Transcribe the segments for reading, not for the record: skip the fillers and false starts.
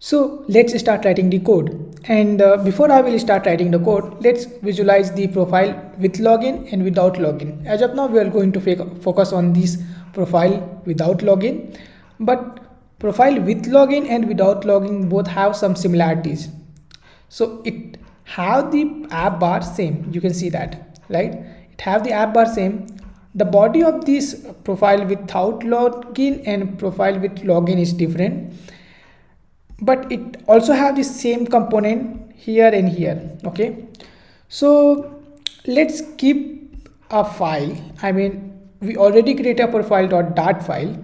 So let's start writing the code. And before I will start writing the code, let's visualize the profile with login and without login. As of now, we are going to focus on this profile without login. But profile with login and without login both have some similarities. So it have the app bar same. You can see that, right? It have the app bar same. The body of this profile without login and profile with login is different, but it also have the same component here and here. Okay, so let's keep a file. I mean, we already create a profile.dart file,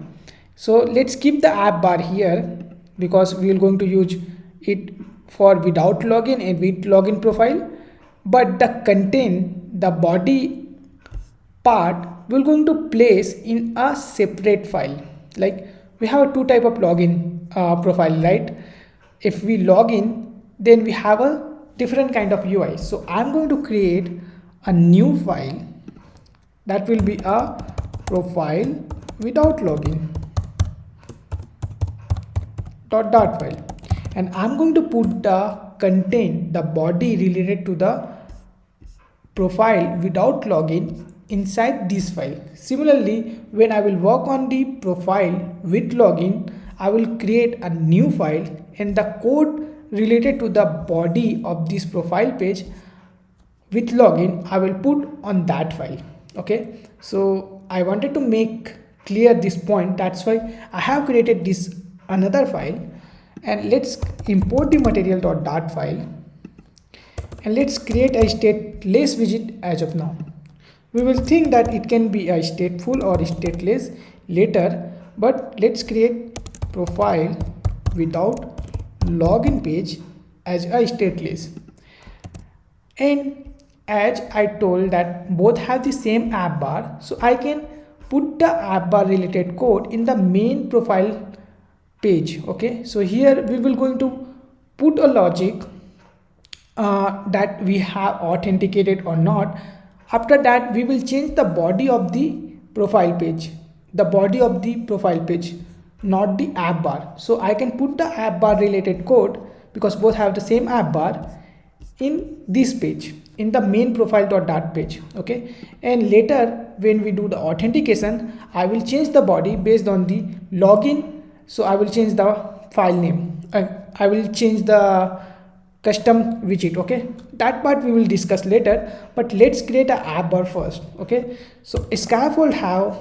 so let's keep the app bar here because we are going to use it for without login and with login profile, but the content, the body part, we're going to place in a separate file. Like, we have two type of login profile, right? If we log in, then we have a different kind of UI. So I'm going to create a new file that will be a profile without login .dart file, and I'm going to put the content, the body related to the profile without login inside this file. Similarly, when I will work on the profile with login, I will create a new file, and the code related to the body of this profile page with login I will put on that file. Okay, so I wanted to make clear this point, that's why I have created this another file. And let's import the material.dart file, and let's create a stateless widget. As of now, we will think that it can be a stateful or stateless later, but let's create profile without login page as a stateless. And as I told that both have the same app bar, so I can put the app bar related code in the main profile page. Okay, so here we will going to put a logic that we have authenticated or not. After that, we will change the body of the profile page, the body of the profile page, not the app bar. So I can put the app bar related code, because both have the same app bar, in this page, in the main profile.dart page. Okay, and later when we do the authentication, I will change the body based on the login. So I will change the file name, I will change the custom widget. Okay, that part we will discuss later, but let's create a app bar first. Okay, so scaffold have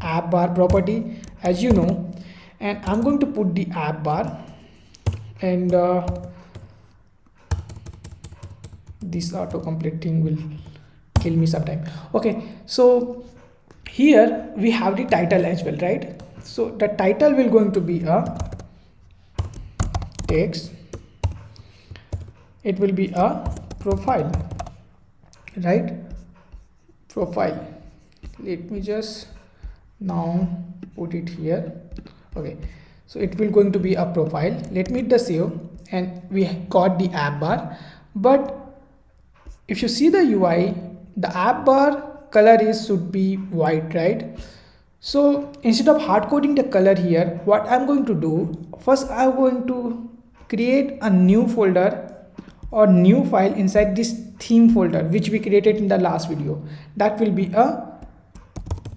app bar property, as you know, and I'm going to put the app bar, and this autocomplete thing will kill me sometime. Okay, so here we have the title as well, right? So the title will going to be a text, it will be a profile, right? Profile. Let me just now put it here. Okay, so it will going to be a profile. Let me hit the save, and we got the app bar. But if you see the UI, the app bar color is should be white, right? So instead of hard coding the color here, what I'm going to do, first I'm going to create a new folder or new file inside this theme folder which we created in the last video. That will be a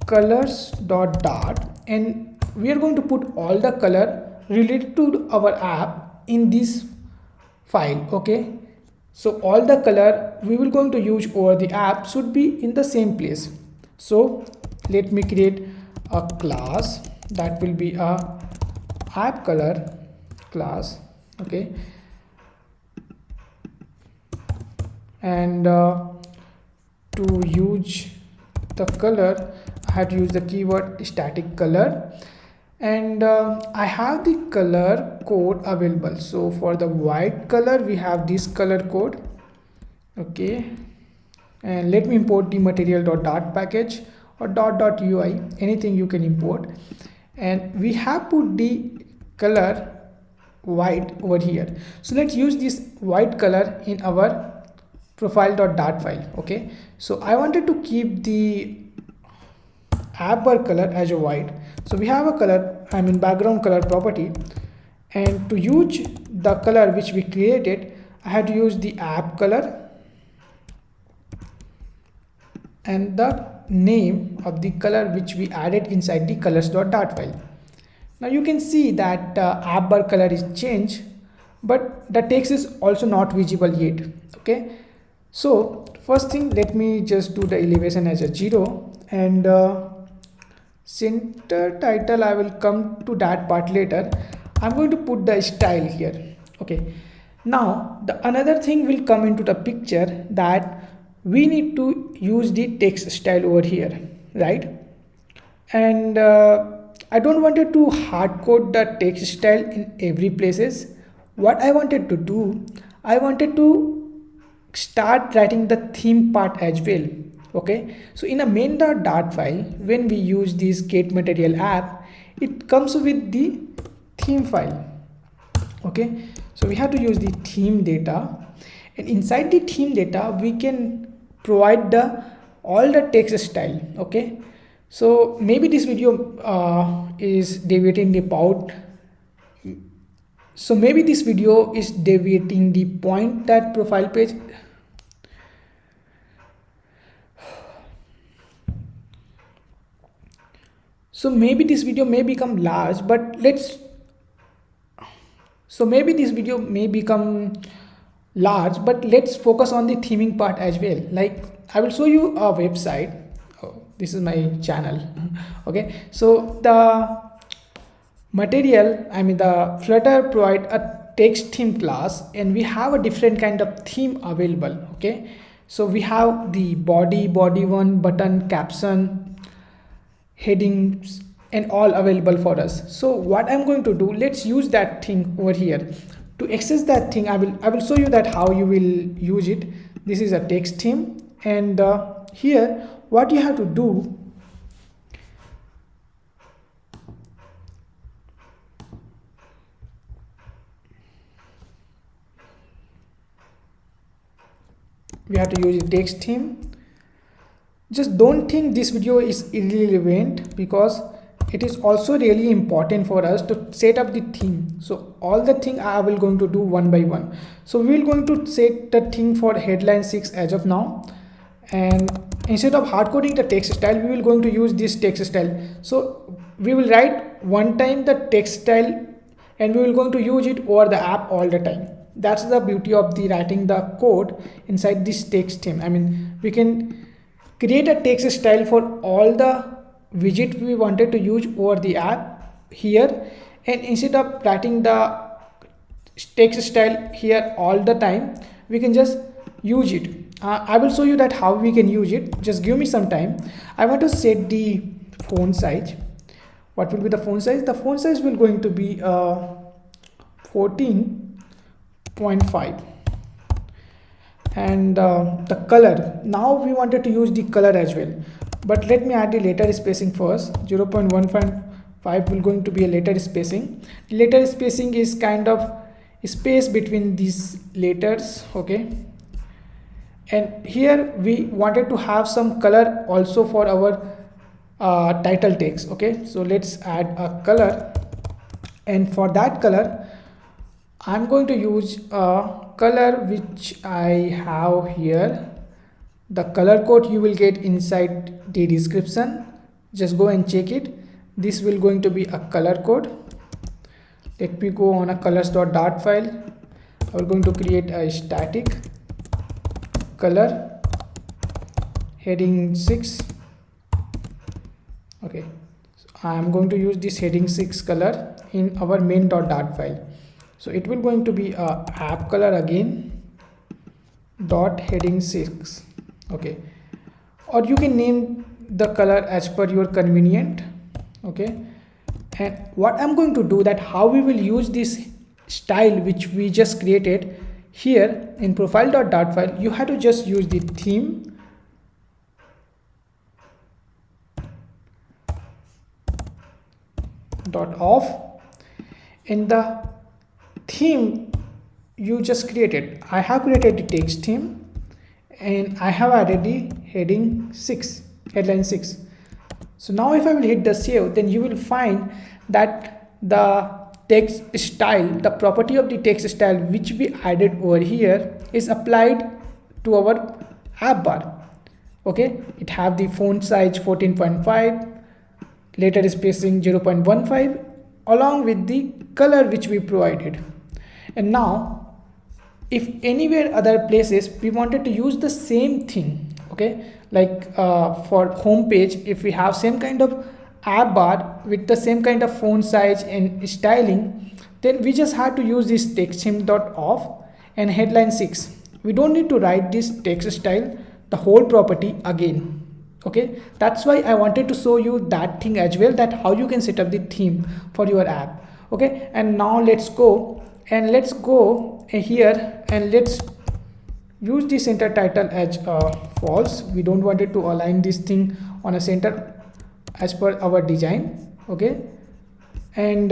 colors.dart, and we are going to put all the color related to our app in this file. Okay, so all the color we will going to use over the app should be in the same place. So let me create a class that will be a app color class. Okay, and to use the color, I had to use the keyword static color, and I have the color code available. So for the white color we have this color code. Okay, and let me import the material.dart package or .ui, anything you can import, and we have put the color white over here. So let's use this white color in our profile.dart file. Okay, so I wanted to keep the app bar color as a white, so we have a color, I mean background color property, and to use the color which we created, I had to use the app color and the name of the color which we added inside the colors.dart file. Now you can see that app bar color is changed, but the text is also not visible yet. Okay, so first thing, let me just do the elevation as a 0, and center title, I will come to that part later. I'm going to put the style here. Okay, now the another thing will come into the picture, that we need to use the text style over here, right? And I don't wanted to hard code the text style in every places. What I wanted to do, I wanted to start writing the theme part as well. Okay, so in a main.dart file, when we use this getMaterialApp, it comes with the theme file. Okay, so we have to use the theme data, and inside the theme data we can provide the all the text style. Okay, so maybe this video is deviating about, so maybe this video is deviating the point that profile page. So maybe this video may become large, but let's, so maybe this video may become large, but let's focus on the theming part as well. Like I will show you a website. Oh, this is my channel. Okay, so the material, I mean the Flutter provide a text theme class, and we have a different kind of theme available. Okay, so we have the body 1, button, caption, headings, and all available for us. So what I'm going to do, let's use that thing over here. To access that thing, I will show you that how you will use it. This is a text theme, and here what you have to do, we have to use a text theme. Just don't think this video is irrelevant, because it is also really important for us to set up the theme. So all the thing I will going to do one by one. So we will going to set the thing for headline 6 as of now, and instead of hard coding the text style, we will going to use this text style. So we will write one time the text style, and we will going to use it over the app all the time. That's the beauty of the writing the code inside this text theme. I mean, we can create a text style for all the widget we wanted to use over the app here, and instead of writing the text style here all the time, we can just use it. I will show you that how we can use it. Just give me some time. I want to set the font size. What will be the font size? The font size will going to be 14.5. and the color, now we wanted to use the color as well, but let me add the letter spacing first. 0.1.5 will going to be a letter spacing. Letter spacing is kind of space between these letters. Okay, and here we wanted to have some color also for our title text. Okay, so let's add a color, and for that color I'm going to use a color which I have here. The color code you will get inside the description. Just go and check it. This will going to be a color code. Let me go on a colors.dart file. I'm going to create a static color heading 6. Okay, so I am going to use this heading 6 color in our main.dart file. So it will going to be a app color again dot heading 6. Okay, or you can name the color as per your convenient. Okay, and what I'm going to do, that how we will use this style which we just created here in profile.dart file, you have to just use the theme dot off. In the theme you just created, I have created the text theme, and I have added the heading 6, headline 6. So now if I will hit the save, then you will find that the text style, the property of the text style which we added over here is applied to our app bar. Okay, it have the font size 14.5, letter spacing 0.15 along with the color which we provided. And now if anywhere other places we wanted to use the same thing, okay, like for home page, if we have same kind of app bar with the same kind of font size and styling, then we just have to use this text him dot off and headline 6. We don't need to write this text style, the whole property again. Okay, that's why I wanted to show you that thing as well, that how you can set up the theme for your app. Okay, and now let's go here and let's use the center title as false. We don't want it to align this thing on a center as per our design. Okay, and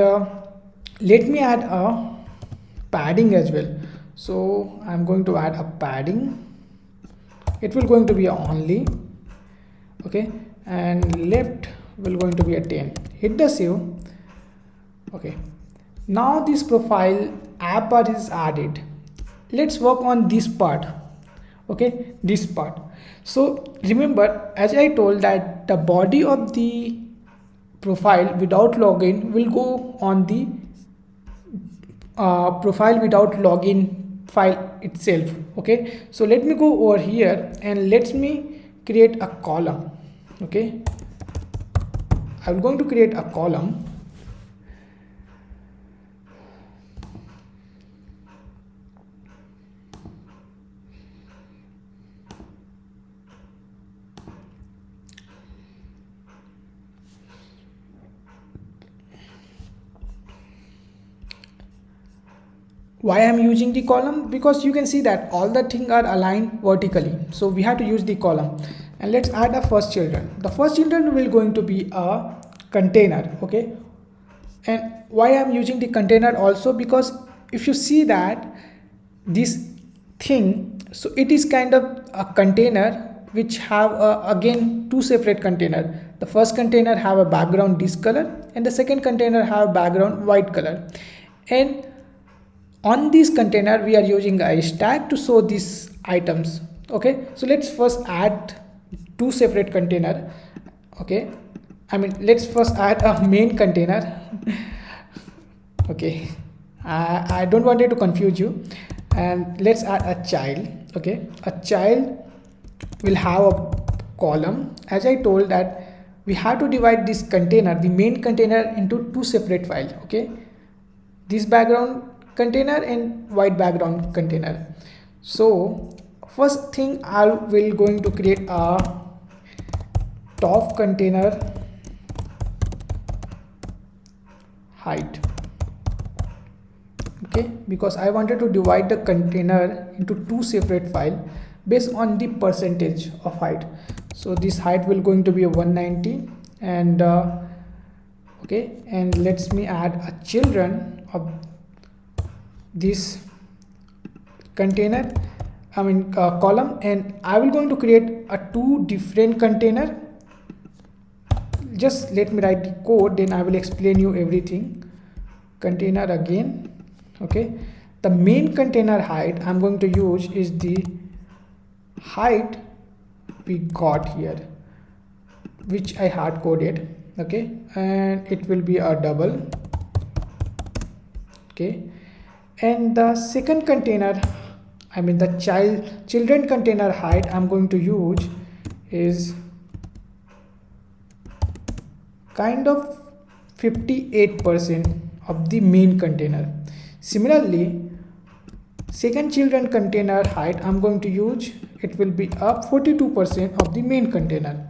let me add a padding as well. So I'm going to add a padding. It will going to be only, okay, and left will going to be a 10. Hit the save. Okay, now this profile app bar is added. Let's work on this part. Okay, this part. So remember, as I told, that the body of the profile without login will go on the profile without login file itself. Okay, so let me go over here and let me create a column. Okay, I'm going to create a column. Why I'm using the column? Because you can see that all the things are aligned vertically, so we have to use the column. And let's add a first children. The first children will going to be a container. Okay, and why I'm using the container also, because if you see that this thing, so it is kind of a container which have again two separate container. The first container have a background this color and the second container have background white color, and on this container we are using a stack to show these items. Okay, so let's first add two separate container. Okay, I mean, let's first add a main container. Okay, I don't want it to confuse you, and let's add a child. Okay, a child will have a column. As I told that we have to divide this container, the main container, into two separate files. Okay, this background container and white background container. So first thing, I will going to create a top container height. Okay, because I wanted to divide the container into two separate files based on the percentage of height. So this height will going to be a 190, and okay, and let's me add a children of this container, I mean column, and I will going to create a two different container. Just let me write the code, then I will explain you everything. Container again. Okay, the main container height I'm going to use is the height we got here, which I hard coded. Okay, and it will be a double. Okay, and the second container, I mean the children container height I'm going to use is kind of 58% of the main container. Similarly, second children container height I'm going to use, it will be up 42% of the main container.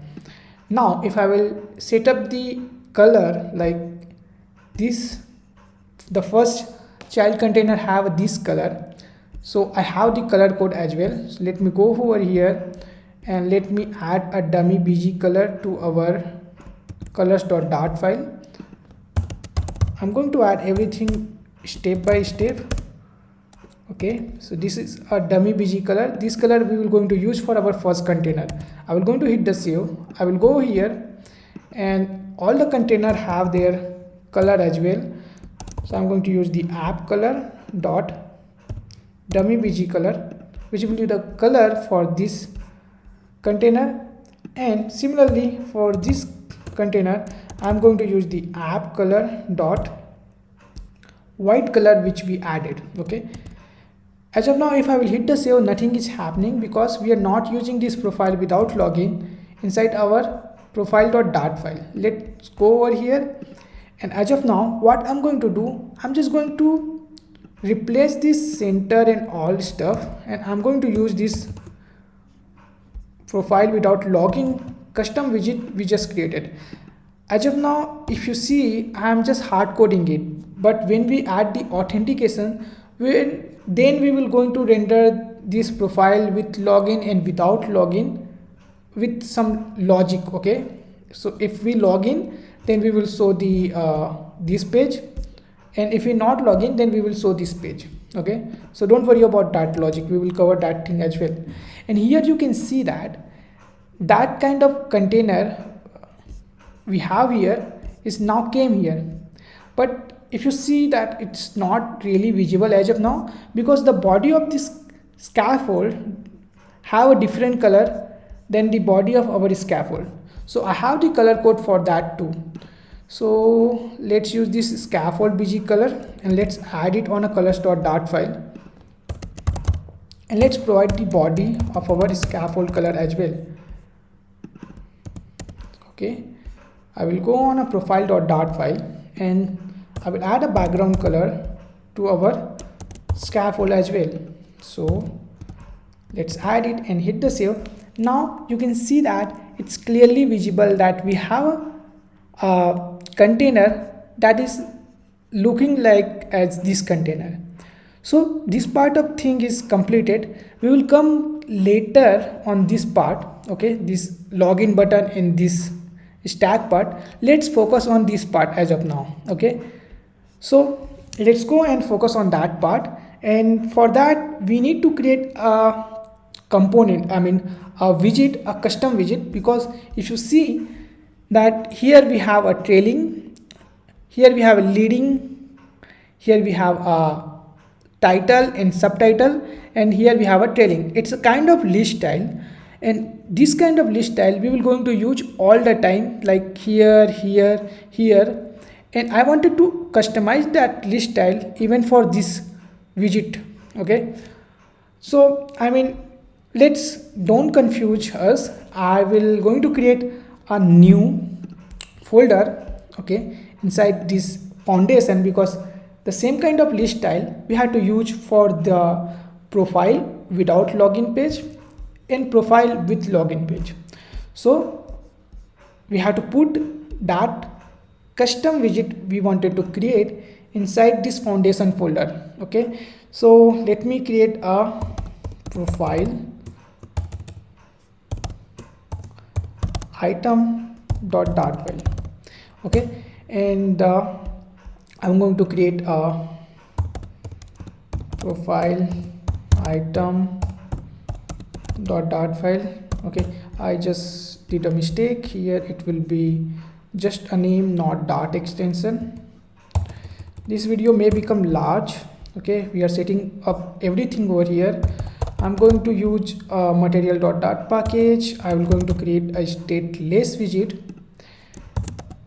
Now if I will set up the color like this, the first child container have this color, so I have the color code as well. So let me go over here and let me add a dummy bg color to our colors.dart file. I'm going to add everything step by step. Okay, so this is a dummy bg color. This color we will going to use for our first container. I will going to hit the save. I will go here and all the container have their color as well. So I'm going to use the app color dot dummy bg color, which will be the color for this container. And similarly for this container, I'm going to use the app color dot white color, which we added. Okay, as of now, if I will hit the save, nothing is happening because we are not using this profile without login inside our profile.dart file. Let's go over here, and as of now, what I'm going to do, I'm just going to replace this center and all stuff, and I'm going to use this profile without login custom widget we just created. As of now, if you see, I'm just hard coding it, but when we add the authentication, then we will going to render this profile with login and without login with some logic. Okay, so if we log in, then we will show the this page, and if we not log in, then we will show this page. Okay, so don't worry about that logic, we will cover that thing as well. And here you can see that kind of container we have here is now came here, but if you see that it's not really visible as of now because the body of this scaffold have a different color than the body of our scaffold. So I have the color code for that too. So let's use this scaffold bg color and let's add it on a colors.dart file, and let's provide the body of our scaffold color as well. Okay, I will go on a profile.dart file and I will add a background color to our scaffold as well. So let's add it and hit the save. Now you can see that it's clearly visible that we have a container that is looking like as this container. So this part of thing is completed. We will come later on this part. Okay, this login button in this stack part. Let's focus on this part as of now. Okay, so let's go and focus on that part, and for that we need to create a component, I mean a widget, a custom widget, because if you see that here we have a trailing, here we have a leading, here we have a title and subtitle, and here we have a trailing. It's a kind of list style, and this kind of list style we will going to use all the time, like here, here, here. And I wanted to customize that list style even for this widget. Okay, so I mean, let's don't confuse us. I will going to create a new folder, okay, inside this foundation, because the same kind of list style we had to use for the profile without login page and profile with login page. So we have to put that custom widget we wanted to create inside this foundation folder. Okay, so let me create a profile item.dart file. Okay, and I'm going to create a profile item.dart file. Okay, I just did a mistake here. It will be just a name, not dart extension. This video may become large. Okay, we are setting up everything over here. I'm going to use a material.dart package. I will going to create a stateless widget.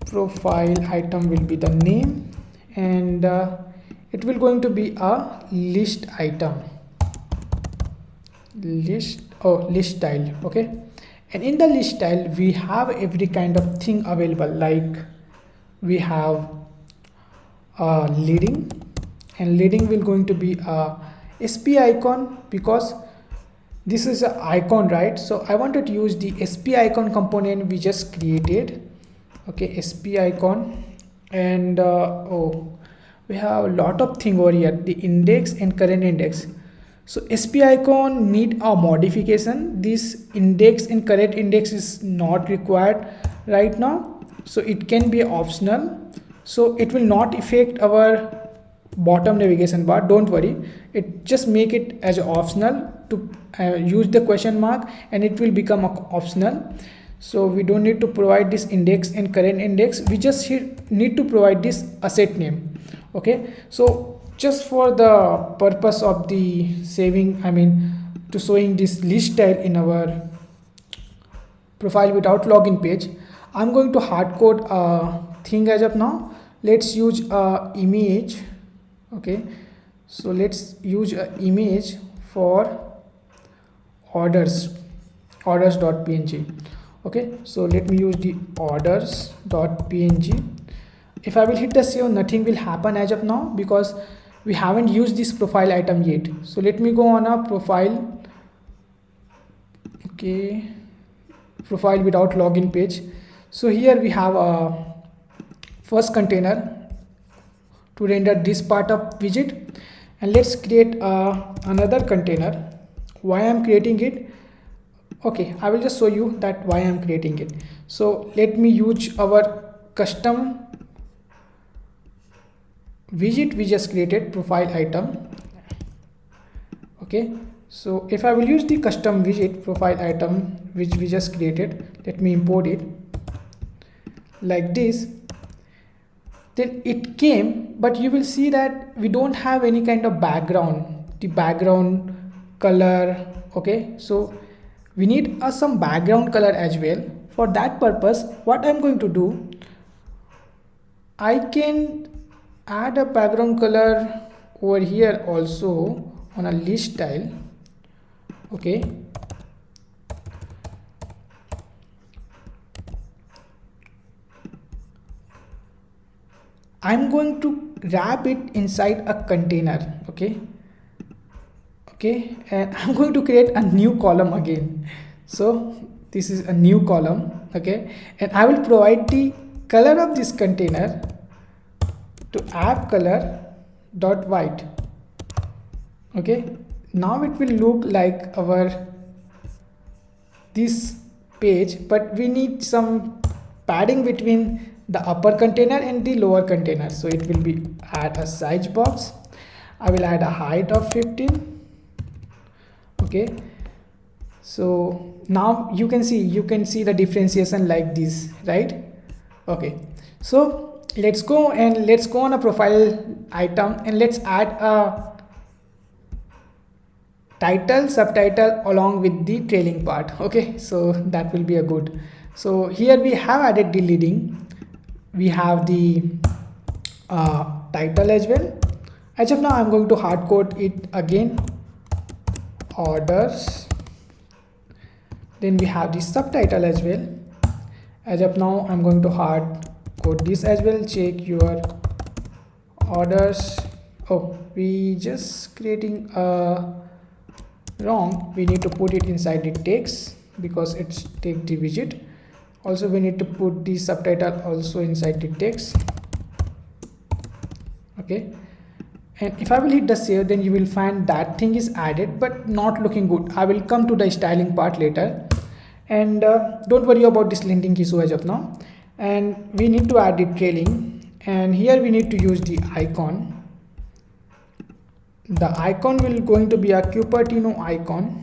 Profile item will be the name, and it will going to be a list item, list style. Okay, and in the list style we have every kind of thing available, like we have leading, and leading will going to be a sp icon, because this is an icon, right? So I wanted to use the sp icon component we just created. Okay, sp icon, and we have a lot of thing over here, the index and current index. So sp icon need a modification. This index and current index is not required right now, so it can be optional, so it will not affect our bottom navigation bar. Don't worry, it just make it as optional to use the question mark, and it will become optional. So we don't need to provide this index and current index, we just need to provide this asset name. Okay, so just for the purpose of the saving, I mean to showing this list style in our profile without login page, I'm going to hard code a thing as of now. Let's use a image. Okay, so let's use a image for orders.png. Okay, so let me use the orders.png. If I will hit the save, nothing will happen as of now because we haven't used this profile item yet. So let me go on a profile. Okay, profile without login page. So here we have a first container to render this part of widget, and let's create another container. Why I'm creating it? Okay, I will just show you that why I'm creating it. So let me use our custom widget we just created, profile item. Okay, so if I will use the custom widget profile item which we just created, let me import it like this. Then it came, but you will see that we don't have any kind of background, the background color. Okay, so we need some background color as well. For that purpose, what I'm going to do, I can add a background color over here also on a list style. Okay, I'm going to wrap it inside a container. Okay, and I'm going to create a new column again. So this is a new column. Okay, and I will provide the color of this container to app color dot white. Okay, now it will look like our this page, but we need some padding between the upper container and the lower container. So it will be add a size box. I will add a height of 15. Okay, so now you can see the differentiation like this, right? Okay, so let's go on a profile item and let's add a title, subtitle along with the trailing part. Okay, so that will be a good. So here we have added the leading, we have the title as well. As of now, I'm going to hard code it again, orders. Then we have the subtitle as well. As of now, I'm going to hard code this as well. Check your orders. Oh, we just creating a wrong. We need to put it inside the text because it's take the widget. Also, we need to put the subtitle also inside the text. Okay, and if I will hit the save, then you will find that thing is added but not looking good. I will come to the styling part later, and don't worry about this linting issue as of now. And we need to add the trailing, and here we need to use the icon. The icon will going to be a Cupertino icon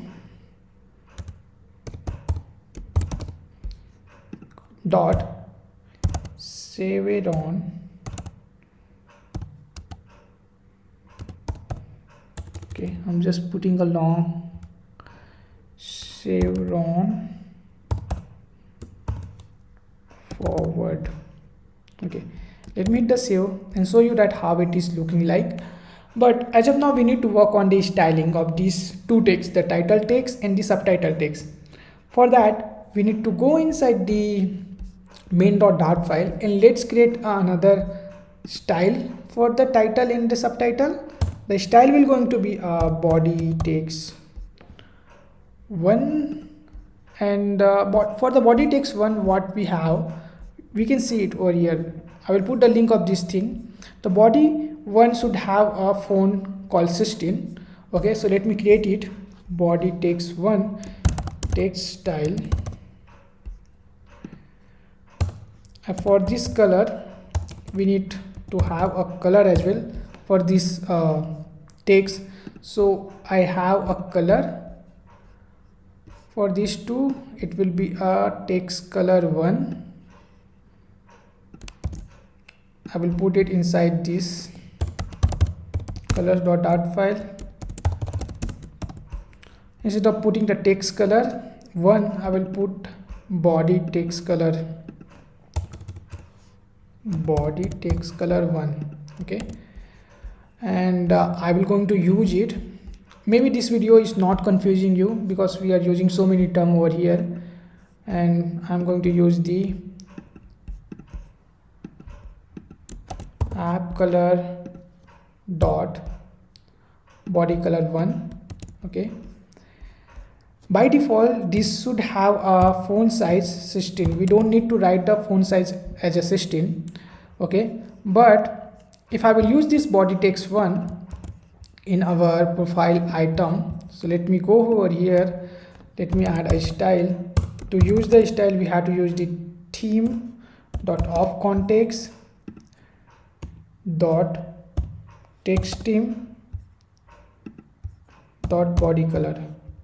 dot save it on. Okay, I'm just putting a long save on forward. Okay, let me hit the save and show you that how it is looking like. But as of now, we need to work on the styling of these two texts, the title text and the subtitle text. For that, we need to go inside the main.dart file and let's create another style for the title and the subtitle. The style will going to be body text 1, and for the body text 1, what we have, we can see it over here. I will put the link of this thing. The body 1 should have a font called 16. Okay, so let me create it. Body text 1 text style. And for this color, we need to have a color as well for this text. So I have a color for these two. It will be a text color 1. I will put it inside this colors.dart file. Instead of putting the text color 1, I will put body text color 1. Okay, and I will going to use it. Maybe this video is not confusing you because we are using so many terms over here, and I'm going to use the app color dot body color 1. Okay, by default this should have a font size 16. We don't need to write the font size as a 16. Okay, but if I will use this body text 1 in our profile item, so let me go over here, let me add a style. To use the style we have to use the theme dot of context dot text theme dot body color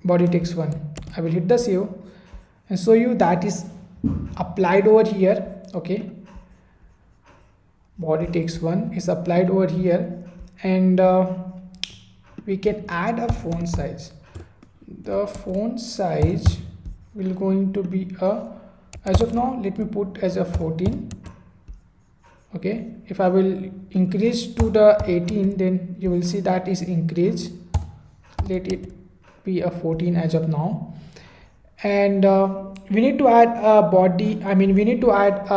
body text 1. I will hit the save and show you that is applied over here. Okay, body text 1 is applied over here, and we can add a font size. The font size will going to be as of now let me put as a 14. Okay, if I will increase to the 18, then you will see that is increased. Let it be a 14 as of now. And we need to add a body, we need to add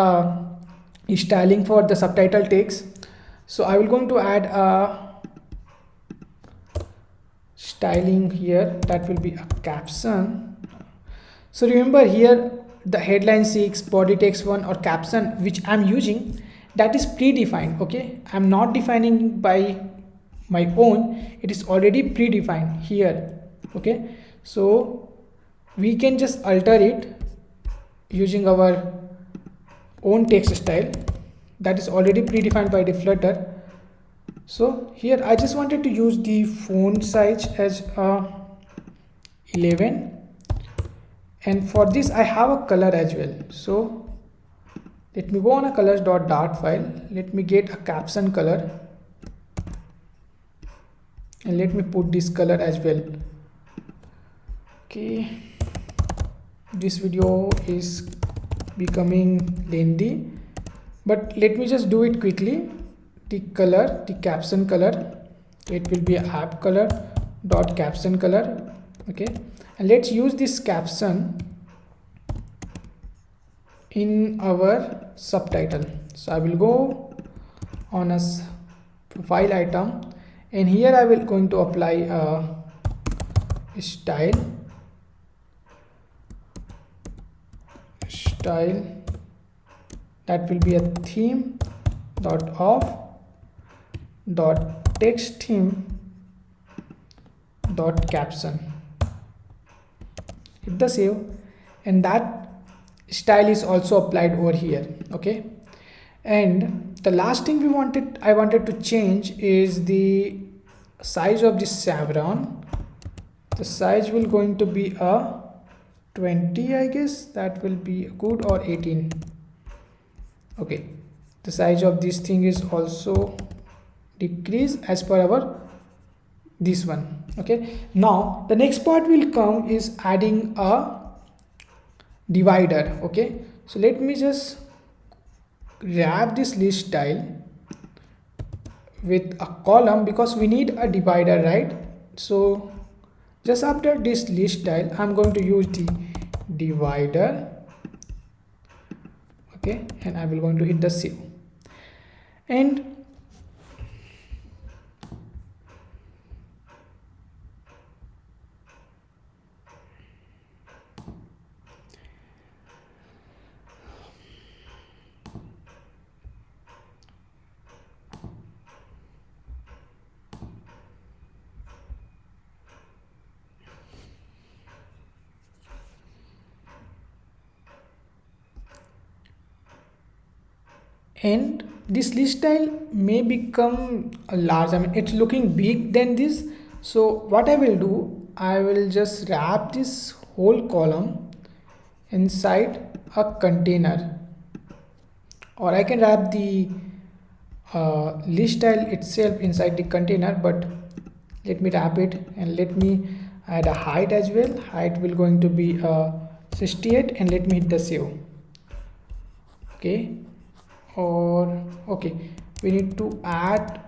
styling for the subtitle text. So I will going to add a styling here, that will be a caption. So remember here the headline 6, body text 1 or caption which I'm using, that is predefined. Okay, I'm not defining by my own, it is already predefined here. Okay, so we can just alter it using our own text style that is already predefined by the Flutter. So here I just wanted to use the font size as 11, and for this I have a color as well. So let me go on a colors.dart file, let me get a caption color and let me put this color as well. Okay, this video is becoming lengthy, but let me just do it quickly. The color, the caption color, it will be app color dot caption color. Okay, and let's use this caption in our subtitle. So I will go on a profile item, and here I will going to apply a style that will be a theme dot of dot text theme dot caption. Hit the save, and that style is also applied over here. Okay, and the last thing I wanted to change is the size of this chevron. The size will going to be a 20, I guess that will be good, or 18. Okay, the size of this thing is also decreased as per our this one. Okay, now the next part will come is adding a divider. Okay, so let me just grab this list style with a column because we need a divider, right? So just after this list style I'm going to use the divider. Okay, and I will going to hit the save, and this list style may become a large, it's looking big than this. So what I will do, I will just wrap this whole column inside a container, or I can wrap the list style itself inside the container, but let me wrap it and let me add a height as well. Height will going to be 68 and let me hit the save. Okay, or okay, we need to add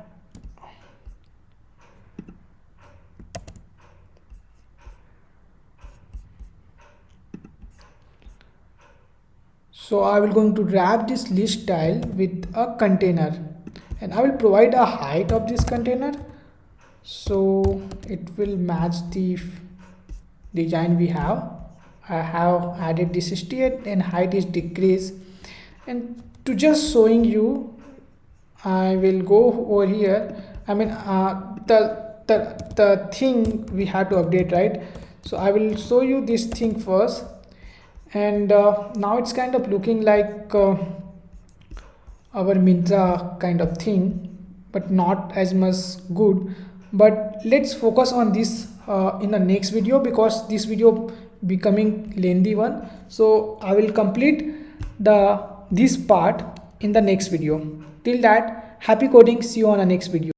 so I will going to wrap this list style with a container and I will provide a height of this container so it will match the design we have. I have added the 68 and height is decreased, and to just showing you I will go over here. I mean the thing we have to update, right? So I will show you this thing first, and now it's kind of looking like our Myntra kind of thing, but not as much good. But let's focus on this in the next video, because this video becoming lengthy one, so I will complete this part in the next video. Till that, happy coding, see you on the next video.